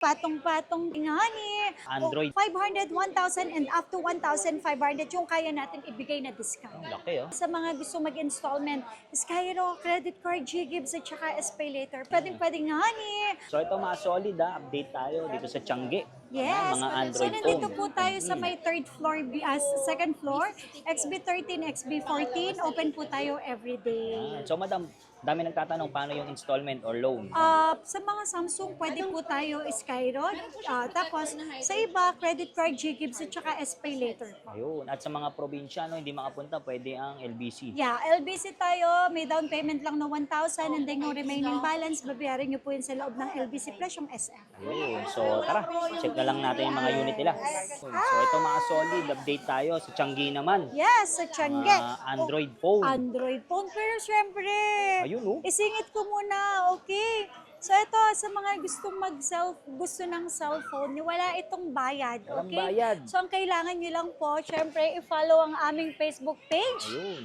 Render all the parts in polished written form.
Patong-patong ngani. Android. 500, 1,000 and up to 1,500 yung kaya natin ibigay na discount. Ang laki, oh. Sa mga gusto mag-installment, Skyro, credit card, G-Gives at saka SPay later. Pwedeng ngani. So ito mga solid, update tayo dito sa Tiangge. Yes. Mga So Android nandito phone. po tayo sa may third floor, second floor, XB13, XB14. Open po tayo every day. So madam, dami nagtatanong paano yung installment or loan. Sa mga Samsung, pwede po tayo Skyro. Tapos, sa iba, credit card, G-Gives at saka SPay later po. Ayun. At sa mga probinsya, hindi makapunta, pwede ang LBC. Yeah, LBC tayo. May down payment lang na 1,000 and then yung remaining balance, babayaran nyo po yun sa loob ng LBC Plus, yung SM. Ayun. So tara, check na lang natin yung mga unit nila. So ito mga solid, update tayo sa Tiangge naman. Yes, sa Tiangge. Android phone. Android phone. Pero syempre, Ayun, oh. isingit ko muna, okay? So ito, sa mga gusto ng cellphone, wala itong bayad, Walang okay? bayad. So ang kailangan nyo lang po, syempre, i-follow ang aming Facebook page. Ayun.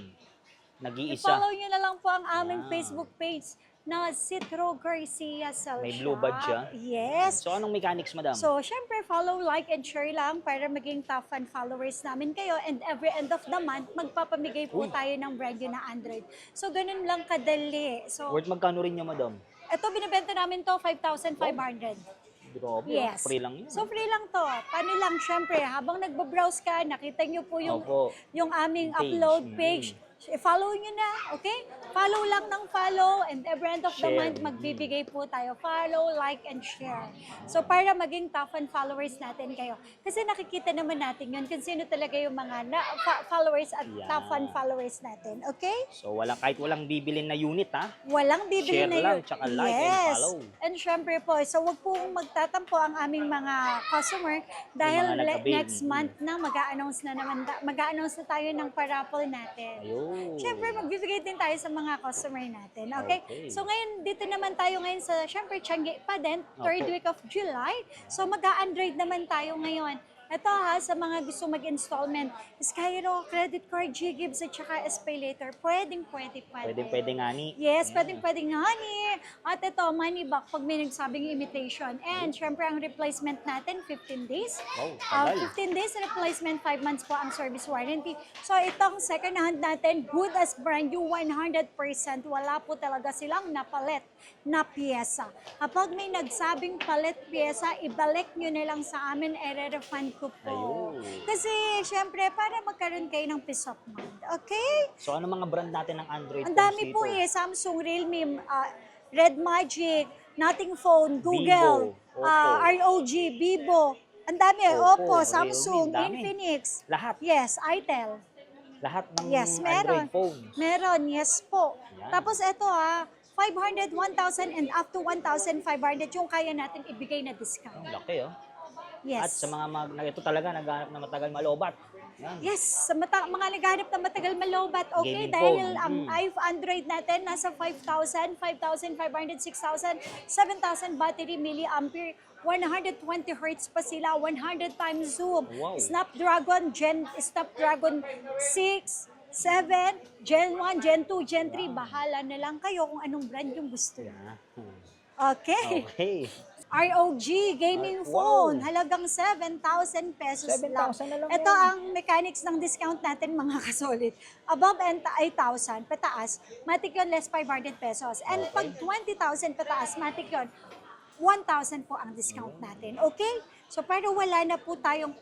Nag-iisa. I-follow nyo na lang po ang aming Facebook page na Citro Garcia Cell May Shop. blue badge siya? Yes. So anong mechanics, madam? So, syempre, follow, like, and share lang para maging top fan followers namin kayo. And every end of the month, magpapamigay po tayo ng brand new na Android. So, ganun lang kadali. So, Worth magkano rin niya, madam? ito, binibenta namin to 5,500. Grabe, Yes. free lang yun. So, free lang to. Paano lang, syempre, habang nagbabrowse ka, nakita nyo po yung aming Page. upload page. I-follow nyo na, okay? Follow lang ng follow and every end of the Share. month, magbibigay po tayo. Follow, like, and share. So, para maging top fan followers natin kayo. Kasi nakikita naman natin yun kung sino talaga yung mga followers at top fan followers natin. Okay? So kahit walang bibilin na unit, ha? Walang bibili Share na lang, yun. tsaka like and follow. And syempre po, so wag po magtatampo ang aming mga customer dahil Yung mga nag-avail. next month na mag-a-announce na tayo ng paraffle natin. Ayun. Syempre, magbibigay din tayo sa mga customer natin. Okay? Okay. So ngayon, dito naman tayo ngayon sa, syempre, Tiangge pa din, third Opo. week of July. So mag-a-Android naman tayo ngayon. Ito sa mga gusto mag-installment, Skyro, credit card, G-Gives at saka SPay later. Pwede. Pwede nga ni. Yes, pwede nga ni. At ito, money back pag may nagsabing imitation. And syempre, ang replacement natin, 15 days. Wow, tagal. 15 days replacement, 5 months po ang service warranty. So itong second hand natin, good as brand new, 100%. Wala po talaga silang napalit na pyesa. Kapag may nagsabing palit pyesa, ibalik nyo na lang sa amin, refund ko po. Ayun. Kasi syempre, para magkaroon kayo ng peace of mind. Okay? So ano mga brand natin ng Android Ang phones dami dito? po Samsung, Realme, Red Magic, Nothing Phone, Google, Vivo, Oppo. ROG, Vivo. Ang dami, Oppo, Realme, Samsung, dami. Infinix. Lahat. Yes, Itel. Lahat ng Yes, meron. Android phones. Meron, yes po. Yan. Tapos ito 500, 1,000 and up to 1,500 yung kaya natin ibigay na discount. Ang laki, oh. At Yes. sa mga ito talaga, naghanap na matagal malobat. Yan. Yes, sa mga naghahanap na matagal malobat, okay, Gaming dahil phone. ang Android natin nasa 5,000, 5,500, 6,000, 7,000 battery milliampere, 120 Hz pa sila, 100 times zoom, Wow. Snapdragon 6, 7, Gen 1, Gen 2, Gen 3, bahala na lang kayo kung anong brand yung gusto. Yan. Okay. Okay. ROG gaming Wow. phone, halagang 7,000 pesos 7,000 na lang Ito yan. ang mechanics ng discount natin mga kasolid. Above 8,000 pataas, matik yun less 500 pesos. And pag 20,000 pataas, matik yun 1,000 po ang discount natin. Okay? So para wala na po tayong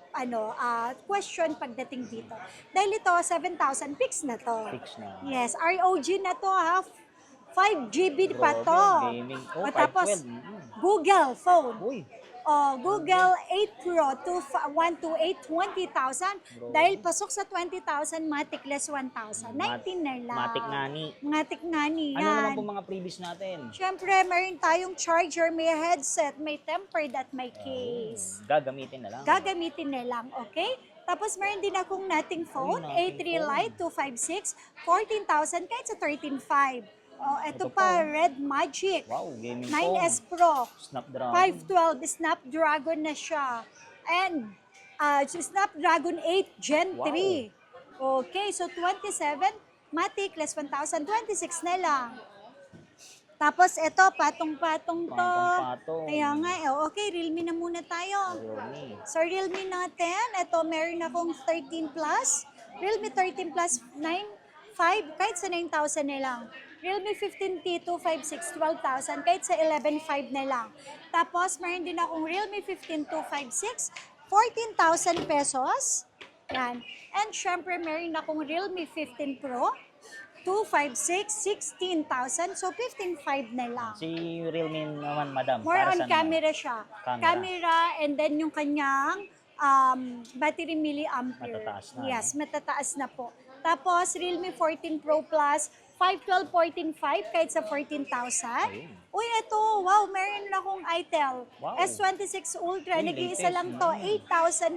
question pagdating dito. Dahil ito 7,000 fix na to. Fix na. Yes, ROG na to 5 GB pa Grabe, to. gaming. O tapos 512. Google phone. Uy. Google 8 Pro 128, 20,000. Dahil pasok sa 20,000, matik less 1,000. 19 na lang. Matik ngani. Matik ngani Ano naman yan. po mga previous natin? Siyempre, meron tayong charger, may headset, may tempered at may case. Gagamitin na lang. Gagamitin na lang, okay? Tapos meron din akong Nothing phone, Nothing A3 phone. Lite 256, 14,000 kahit sa 13,500. Ito Ito pa, pa. Red Magic. Wow, gaming 9S phone. Pro. Snapdragon. 512 Snapdragon na siya. And Snapdragon 8 Gen 3. Okay, so 27, Matic less 1,000, 26 na lang. Tapos ito, patong-patong to. Patong-patong. Kaya nga, okay, Realme na muna tayo. Realme. So, Realme natin, ito, meron akong 13 Plus. Realme 13 Plus 9,500, kahit sa 9,000 na lang. Realme 15T 256, 12,000, kahit sa 11,500 na lang. Tapos, meron din akong Realme 15 256, 14,000 pesos. Yan. And syempre, meron akong Realme 15 Pro, 256, 16,000. So, 15,500 na lang. Si Realme naman, madam. More para on saan camera siya. Camera and then yung kanyang battery milliampere. Matataas na, Yes, matataas na po. Tapos, Realme 14 Pro Plus, 512, 14,500 kahit sa 14,000. Ayun. Uy, ito, wow, meron na akong itel. Wow. S26 Ultra, Uy, nag-iisa latest lang to, na.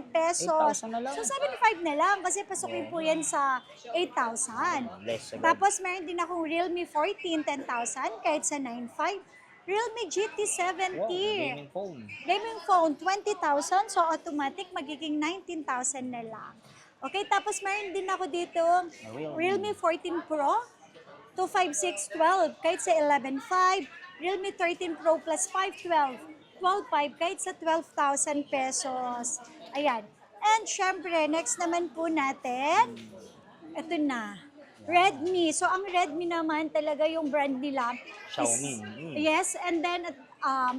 8,000 pesos. 8,000 na lang. So, 7,500 na lang kasi pasukin po yan sa 8,000. Less agad. Tapos, meron din akong Realme 14, 10,000 kahit sa 9,500. Realme GT70. Wow, gaming phone. Gaming phone, 20,000. So, automatic, magiging 19,000 na lang. Okay, tapos meron din ako dito, Realme 14 Pro, 25612, kahit sa 11,500. Realme 13 Pro Plus 512, 12,500, kahit sa 12,000 pesos. Ayan. And syempre, next naman po natin, ito na. Redmi. So, ang Redmi naman talaga yung brand nila. Xiaomi. Yes, and then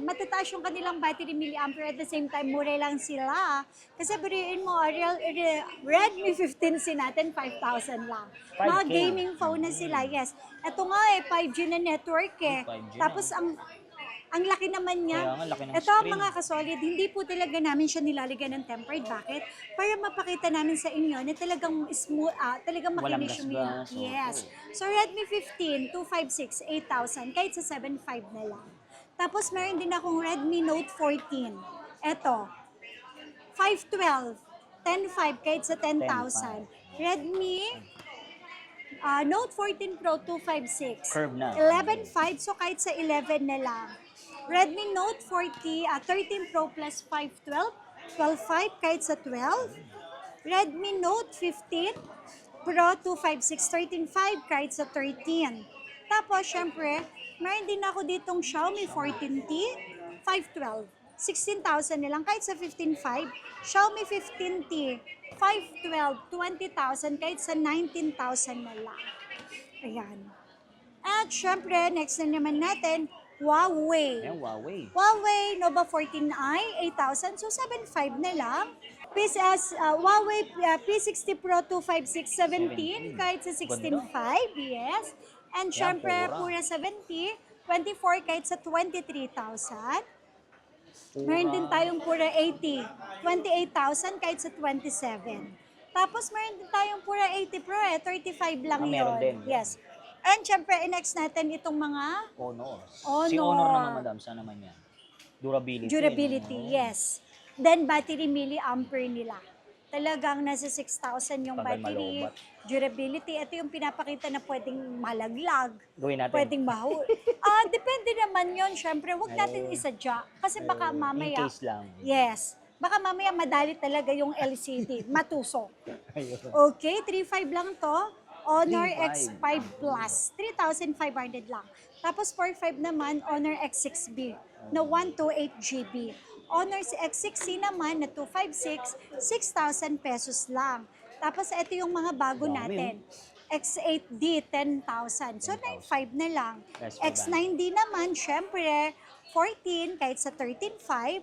matataas yung kanilang battery milliampere at the same time, mura lang sila. Kasi bariin mo, Redmi 15C natin, 5,000 lang. Mga 5K. gaming phone na sila, yes. Ito nga 5G na network 5G na. Tapos ang laki naman niya. Kaya nga, laki ng Ito screen. mga kasolid, hindi po talaga namin siya nilalagyan ng tempered. Bakit? Para mapakita namin sa inyo na talagang smooth, talagang Walang makinis yung gasgas, Yes. oo. So Redmi 15, 256, 8,000, kahit sa 7,500 na lang. Tapos meron din akong Redmi Note 14. Ito, 512, 10,500, kahit sa 10,000. Redmi Note 14 Pro 256. Curve na. 11,500, so kahit sa 11 na lang. Redmi Note 13 Pro Plus 512, 12,500, kahit sa 12. Redmi Note 15 Pro 256, 13,500, kahit sa 13. Tapos, syempre, meron din ako ditong Xiaomi 14T, 512. 16,000 na lang, kahit sa 15,500. Xiaomi 15T, 512, 20,000, kahit sa 19,000 na lang. Ayan. At syempre, next na naman natin, Huawei. Ayan, Huawei. Huawei Nova 14i, 8,000, so 7,500 na lang. Huawei P60 Pro 256, 17, kahit sa 16,500, yes. And syempre, pura. pura 70, 24, kahit sa 23,000. Meron din tayong pura 80, 28,000 kahit sa 27. Tapos meron din tayong pura 80 Pro 35 lang meron yun. din. Yes. And syempre, next natin itong mga Honor. Honor. Si Honor naman, madam. Saan naman yan? durability, yes. Then battery milliampere nila. Talagang nasa 6,000 yung Tagal battery. malobat. Durability, ito yung pinapakita na pwedeng malaglag. Gawin natin. Pwedeng depende naman yon. Syempre, wag natin isadya. Kasi baka mamaya, In case lang. yes, baka mamaya madali talaga yung LCD. Matusok. Ayun. Okay, 3,500 lang to. Honor 3,500. X5 Plus, 3,500 lang. Tapos 4,500 naman, Honor X6B na 128 GB. Honor X6C naman na 256, 6,000 pesos lang. Tapos ito yung mga bago Dami, natin. X8D, 10,000. So 9,500 na lang. Yes, X9D naman, syempre, 14 kahit sa 13,500.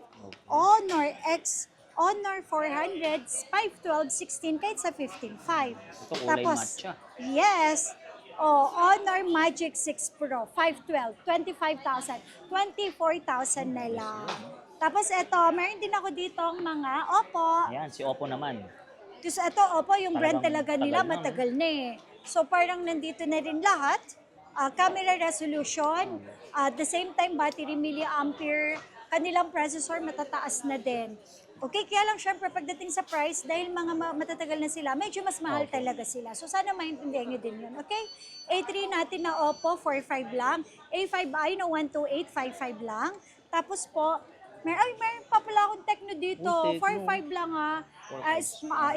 Honor 400, 512, 16 kahit sa 15,500. Ito kulay matcha. Yes. Honor Magic 6 Pro, 512, 25,000, 24,000 na lang. Tapos ito, meron din ako dito ang mga Oppo. Ayan, si Oppo naman. Kasi ito, Oppo, yung brand talaga Talagang nila, tagal na, matagal na eh. So parang nandito na rin lahat. Camera resolution, at the same time, battery milliampere, kanilang processor matataas na din. Okay, kaya lang syempre pagdating sa price, dahil mga matatagal na sila, medyo mas mahal talaga sila. So sana maintindihan nyo din yun, okay? A3 natin na Oppo, 4,500 lang. A5i na 128, 5,500 lang. Tapos po, meron pa pala akong Tecno dito, Tecno. 4,500 lang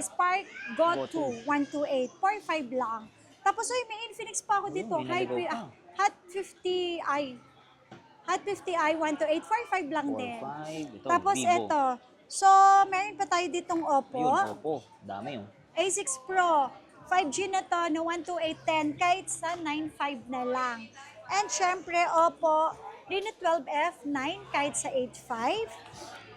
Spark Go 2, 128, 4,500 lang. Tapos may Infinix pa ako dito, niligaw ka. Hot 50i. Hot 50i, 12845 lang din. 4.5. Ito, Tapos Vivo. ito. So, meron pa tayo ditong Oppo. Ayun, Oppo. Dami oh. A6 Pro. 5G na to, no 12810, kahit sa 9.5 na lang. And syempre, Oppo, Reno 12F, 9, kahit sa 8.5.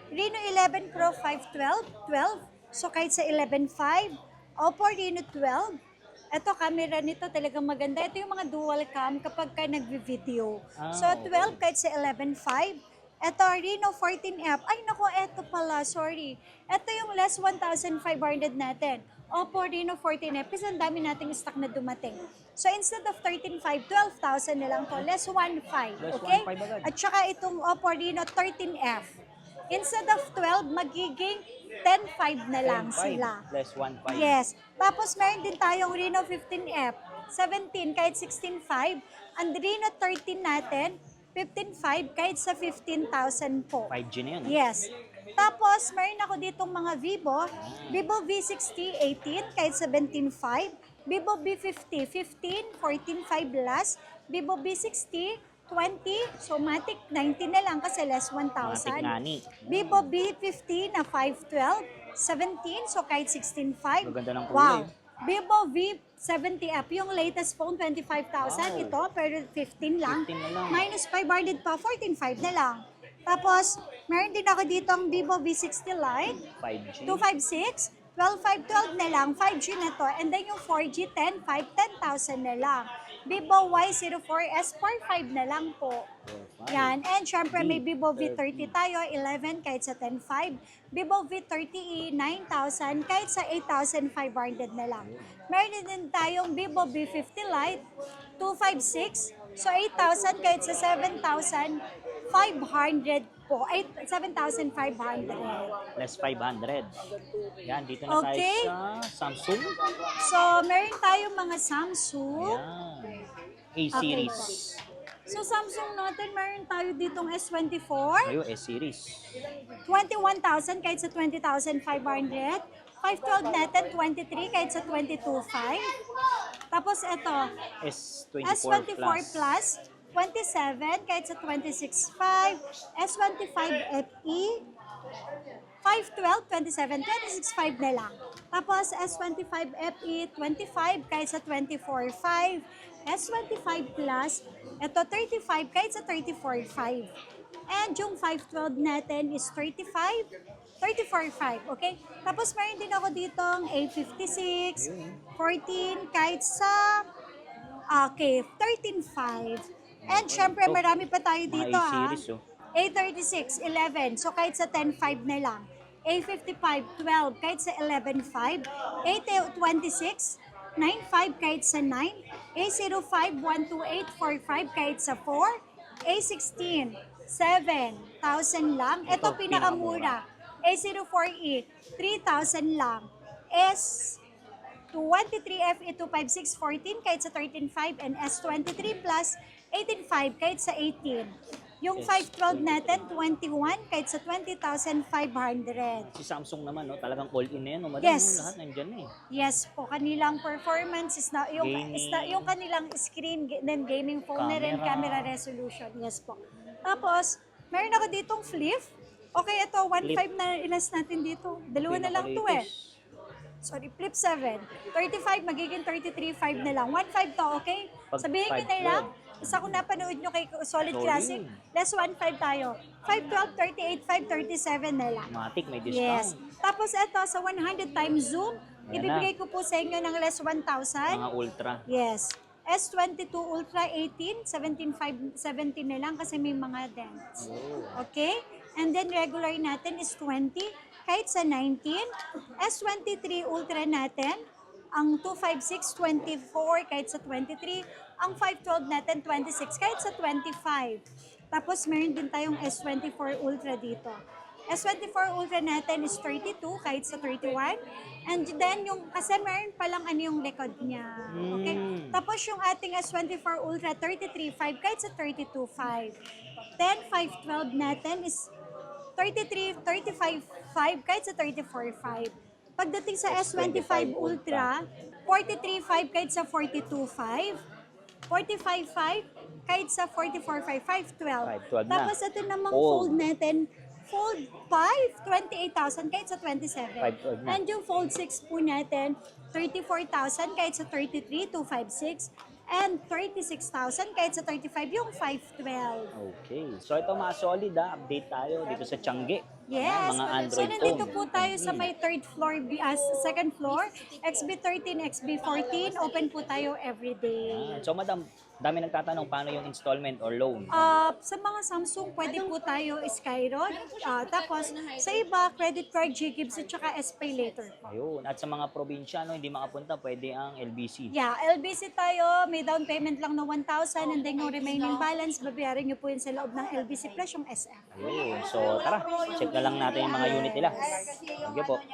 Reno 11 Pro, 512, 12, so kahit sa 11.5. Oppo Reno 12. Ito, camera nito talagang maganda. Ito yung mga dual cam kapag ka nagvi-video. So, 12 kahit sa 11.5. Ito, Reno 14F. Ay, nako, ito pala, sorry. Ito yung less 1,500 natin. Oppo Reno 14F. Kasi ang dami nating stock na dumating. So, instead of 13.5, 12,000 na lang to. Less 1.5. Less Okay? 1.5 agad. At saka itong Oppo Reno 13F. Instead of 12, magiging 10.5 na lang 10.5, sila. Less 1.5. Yes. Tapos meron din tayong Reno 15F, 17 kahit 16.5. Ang Reno 13 natin, 15.5 kahit sa 15,000 po. 5G na yun. Yes. Tapos meron ako ditong mga Vivo. Vivo V60, 18 kahit 17.5. Vivo V50, 15, 14.5 last. Vivo V60, 20, so Matic 90 na lang kasi less 1,000. Matic nani. Vivo B50 na 512, 17, so kahit 16.5. Maganda ng kulay. Wow. Vivo V70F, yung latest phone, 25,000. Wow. Ito, pero 15 lang. 15 na lang. Minus 5 guarded pa, 14.5 na lang. Tapos, meron din ako dito ang Vivo V60 Lite, 5G. 256, 12,512 na lang, 5G na to. And then yung 4G, 10,500, 10,000 na lang. Vivo Y04S, 4,500 na lang po. 4.5. Yan. And syempre may Vivo V30 tayo, 11 kahit sa 10,500. Vivo V30e, 9,000 kahit sa 8,500 na lang. Meron din tayong Vivo V50 Lite, 256. So 8,000 kahit sa 7,500 po. 7,500. Less 500. Yan, dito na Okay. tayo sa Samsung. So meron tayong mga Samsung. Yan. A-series. So Samsung natin, meron tayo ditong S24. Ayun, S-series. 21,000 kahit sa 20,500. 512 natin, 23 kahit sa 22,500. Tapos ito, S24 S24 Plus. Plus, 27 kahit sa 26,500. S25 FE, 512, 27, 26,500 na lang. Tapos S25 FE, 25 kahit sa 24,500. S25 Plus, ito 35 kahit sa 34,500. And yung 512 natin is 35, 34,500, okay? Tapos meron din ako ditong A56, 14 kahit sa, okay, 13,500. And syempre marami pa tayo Mga dito A-series, oh. A36, 11, so kahit sa 10,500 na lang. A55, 12, kahit sa 11,500. A26, 9,500 kahit sa 9. A05, 12845 kahit sa 4. A16, 7,000 lang. Ito Ito, pinakamura. A04E, 3,000 lang. S23FE 25614 kahit sa 13,500 and S23 Plus 18,500 kahit sa 18. Yung 512 natin, 21 kahit sa 20,500. Si Samsung naman, no, talagang all-in na yan. No? Madam, Yes. lahat nandyan na eh. Yes po, kanilang performance is na yung Gaming. yung kanilang screen then gaming phone na rin, Camera. camera resolution. Yes po. Tapos, meron ako ditong flip. Okay, ito 1.5 na ilas natin dito. Dalawa na lang to eh. Pinaka-latest. Sorry, flip 7. 35 magiging 33.5 na lang. 1.5 to, okay? Pag Sabihin ko 512. na lang, isa kung napanood nyo kay Solid Solid. Classic, less 1.5 tayo. 512, 38.5, 37 na lang. Matic, may discount. Yes. Tapos ito, sa 100 times zoom, Ayan ibibigay ko po sa inyo ng less 1,000. Mga ultra. Yes. S22 Ultra 18, 17.5, 17 na lang kasi may mga dents. Oh. Okay? And then regular natin is 20, kahit sa 19. S23 Ultra natin, ang 256, 24, kahit sa 23. Ang 512 natin, 26, kahit sa 25. Tapos meron din tayong S24 Ultra dito. S24 Ultra natin is 32, kahit sa 31. And then yung, kasi meron palang ano yung likod niya. Okay? Tapos yung ating S24 Ultra, 33.5, kahit sa 32.5. Then 512 natin is 33, 35.5, kahit sa 34.5. Pagdating sa S25 Ultra, 43.5 kahit sa 42.5. 45.5 kahit sa 44.5, 512. 512 na. Tapos ito namang Fold. fold natin, fold 5, 28,000 kahit sa 27. 512 na. And yung fold 6 po natin, 34,000 kahit sa 33, 256. And 36,000 kahit sa 35, yung 512. Okay. So ito mga solid update tayo dito sa Tiangge. Yes. Mga So Android nandito phone. po tayo sa may third floor, second floor, XB13, XB14. Open po tayo everyday. So madam, dami nagtatanong paano yung installment or loan. Sa mga Samsung, pwede po tayo Skyroad. Tapos sa iba, credit card, GGives at saka SPay later. Ayun. At sa mga probinsya, no, hindi makapunta, pwede ang LBC. Yeah, LBC tayo, may down payment lang na 1,000 and then yung remaining balance, babayarin nyo po yun sa loob ng LBC plus yung SM. Ayun. So tara, check na lang natin yung mga unit nila. Sige po.